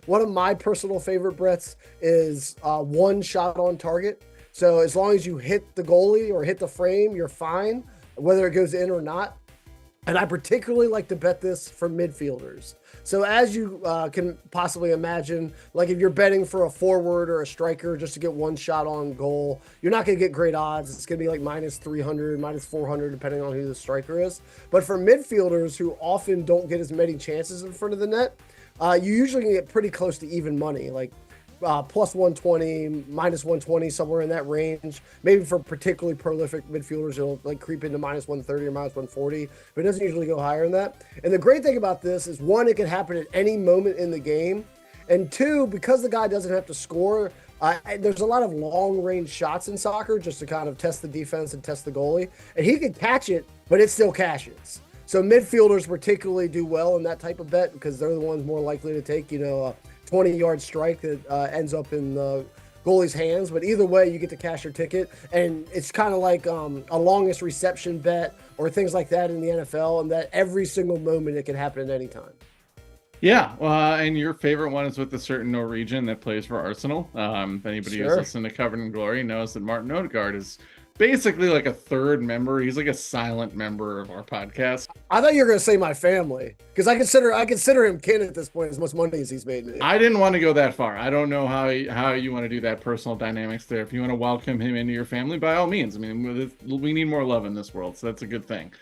one of my personal favorite bets is one shot on target. So as long as you hit the goalie or hit the frame, you're fine, whether it goes in or not. And I particularly like to bet this for midfielders. So as you can possibly imagine, like if you're betting for a forward or a striker just to get one shot on goal, you're not going to get great odds. It's going to be like minus 300, minus 400, depending on who the striker is. But for midfielders who often don't get as many chances in front of the net, you usually can get pretty close to even money, like plus 120, minus 120, somewhere in that range. Maybe for particularly prolific midfielders, it'll like creep into minus 130 or minus 140, but it doesn't usually go higher than that. And the great thing about this is, one, it can happen at any moment in the game. And two, because the guy doesn't have to score, there's a lot of long range shots in soccer just to kind of test the defense and test the goalie. And he can catch it, but it still cashes. So midfielders particularly do well in that type of bet because they're the ones more likely to take, 20-yard strike that ends up in the goalie's hands. But either way, you get to cash your ticket. And it's kind of like a longest reception bet or things like that in the NFL, and that every single moment it can happen at any time. Yeah, and your favorite one is with a certain Norwegian that plays for Arsenal. If anybody who's listened to Covered in Glory knows that Martin Odegaard is basically like a third member. He's like a silent member of our podcast. I thought you were going to say my family, because I consider him kin at this point, as much money as he's made. I didn't want to go that far. I don't know how you want to do that personal dynamics there. If you want to welcome him into your family, by all means. I mean, we need more love in this world, so that's a good thing.